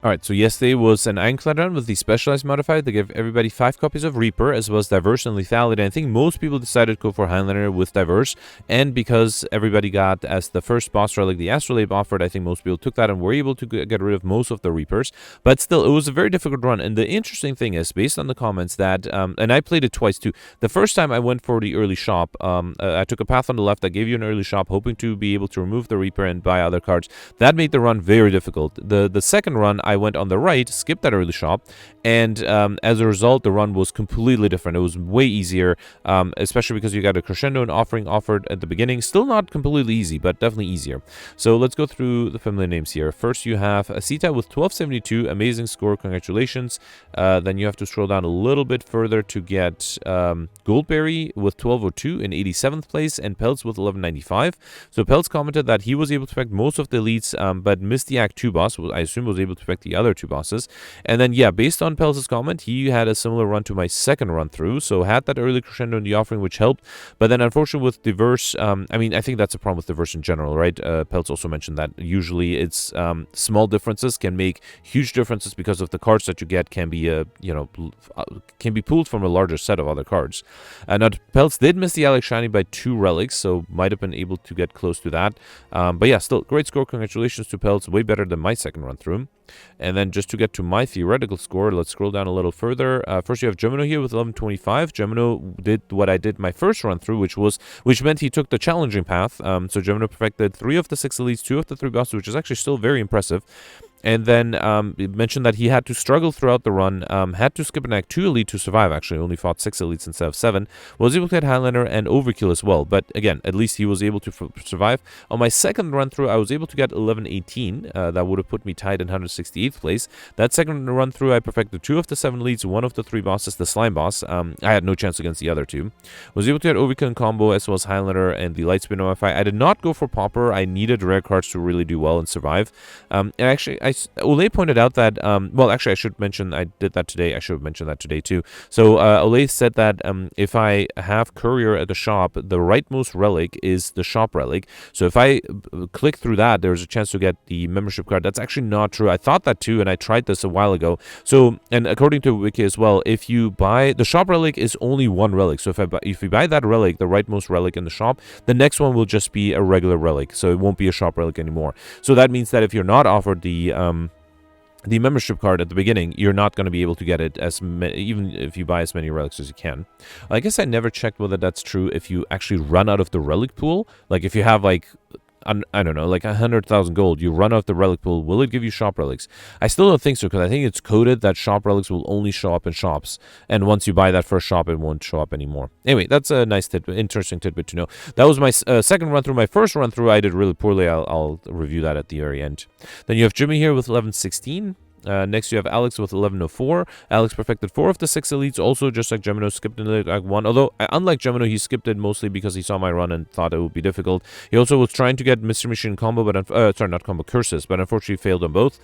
Alright, so yesterday was an Ironclad run with the Specialized modifier. They gave everybody 5 copies of Reaper, as well as Diverse and Lethality. I think most people decided to go for Highlander with Diverse, and because everybody got, as the first boss relic, the Astrolabe offered, I think most people took that and were able to get rid of most of the Reapers. But still, it was a very difficult run, and the interesting thing is, based on the comments that, and I played it twice too. The first time I went for the early shop, I took a path on the left that gave you an early shop, hoping to be able to remove the Reaper and buy other cards. That made the run very difficult. The second run, I went on the right, skipped that early shop, and as a result, the run was completely different. It was way easier, especially because you got a crescendo and offering offered at the beginning. Still not completely easy, but definitely easier. So let's go through the familiar names here. First, you have Asita with 1272, amazing score, congratulations. Then you have to scroll down a little bit further to get Goldberry with 1202 in 87th place, and Pelts with 1195. So Pelts commented that he was able to perfect most of the elites, but missed the Act 2 boss. I assume was able to perfect the other 2 bosses. And then, yeah, based on Pelts' comment, he had a similar run to my second run through, so had that early crescendo in the offering, which helped. But then, unfortunately, with Diverse, I mean, I think that's a problem with Diverse in general, right? Pelts also mentioned that usually it's small differences can make huge differences because of the cards that you get can be, can be pulled from a larger set of other cards. Now, Pelts did miss the Alex Shiny by 2 relics, so might have been able to get close to that. But yeah, still, great score. Congratulations to Pelts. Way better than my second run through. And then just to get to my theoretical score, let's scroll down a little further. First, you have Gemino here with 1125. Gemino did what I did my first run through, which meant he took the challenging path. So Gemino perfected 3 of the 6 elites, 2 of the 3 bosses, which is actually still very impressive. And then it mentioned that he had to struggle throughout the run, had to skip an Act 2 elite to survive, actually. Only fought 6 elites instead of 7. Was able to get Highlander and Overkill as well. But again, at least he was able to survive. On my second run through, I was able to get 1118. That would have put me tied in 168th place. That second run through, I perfected 2 of the 7 elites, 1 of the 3 bosses, the Slime boss. I had no chance against the other 2. Was able to get Overkill and combo, as well as Highlander and the Lightspin MFI. I did not go for Pauper. I needed rare cards to really do well and survive. And actually, Ole pointed out that, well, actually, I should mention, I did that today. I should have mentioned that today, too. So, Ole said that if I have Courier at the shop, the rightmost relic is the shop relic. So, if I click through that, there's a chance to get the membership card. That's actually not true. I thought that, too, and I tried this a while ago. So, and according to Wiki as well, if you buy, the shop relic is only 1 relic. So, if you buy that relic, the rightmost relic in the shop, the next one will just be a regular relic. So, it won't be a shop relic anymore. So, that means that if you're not offered the membership card at the beginning, you're not going to be able to get it even if you buy as many relics as you can. I guess I never checked whether that's true if you actually run out of the relic pool. Like if you have like, I don't know, like 100,000 gold, you run out the relic pool, will it give you shop relics? I still don't think so, because I think it's coded that shop relics will only show up in shops, and once you buy that first shop, it won't show up anymore. Anyway, that's a nice tidbit, interesting tidbit to know. That was my second run through. My first run through, I did really poorly. I'll review that at the very end. Then you have Jimmy here with 1116. Next, you have Alex with 1104. Alex perfected 4 of the 6 elites, also just like Gemino, skipped in Elite Act 1. Although, unlike Gemino, he skipped it mostly because he saw my run and thought it would be difficult. He also was trying to get Mr. Machine combo, but sorry, not combo, curses, but unfortunately failed on both.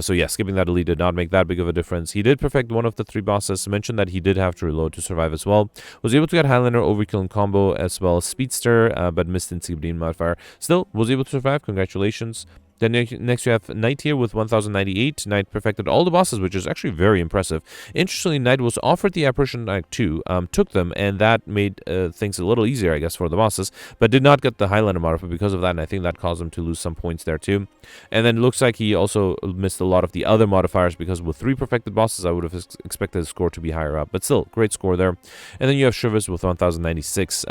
So yeah, skipping that elite did not make that big of a difference. He did perfect 1 of the 3 bosses. Mentioned that he did have to reload to survive as well. Was able to get Highlander, Overkill, and combo, as well as Speedster, but missed in CBD modifier. Still, was able to survive. Congratulations. Then next you have Knight here with 1098. Knight perfected all the bosses, which is actually very impressive. Interestingly, Knight was offered the Apparition Act 2, took them, and that made things a little easier, I guess, for the bosses, but did not get the Highlander modifier because of that, and I think that caused him to lose some points there too. And then it looks like he also missed a lot of the other modifiers, because with 3 perfected bosses, I would have expected his score to be higher up, but still, great score there. And then you have Shivers with 1096.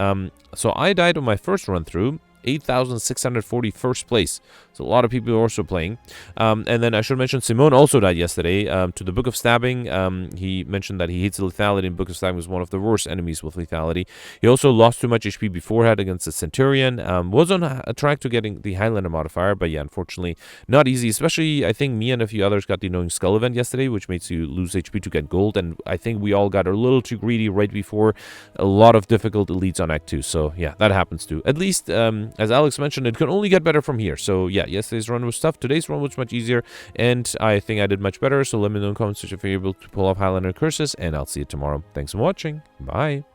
So I died on my first run through. 8,640 first place. So a lot of people are also playing. And then I should mention Simone also died yesterday to the Book of Stabbing. He mentioned that he hates lethality, and Book of Stabbing was one of the worst enemies with lethality. He also lost too much HP beforehand against the Centurion. Was on a track to getting the Highlander modifier, but yeah, unfortunately not easy. Especially, I think me and a few others got the Annoying Skull event yesterday, which makes you lose HP to get gold, and I think we all got a little too greedy right before a lot of difficult elites on Act 2. So yeah, that happens too. At least, as Alex mentioned, it can only get better from here. So yeah, yesterday's run was tough. Today's run was much easier, and I think I did much better. So let me know in the comments if you're able to pull off Highlander Curses, and I'll see you tomorrow. Thanks for watching. Bye.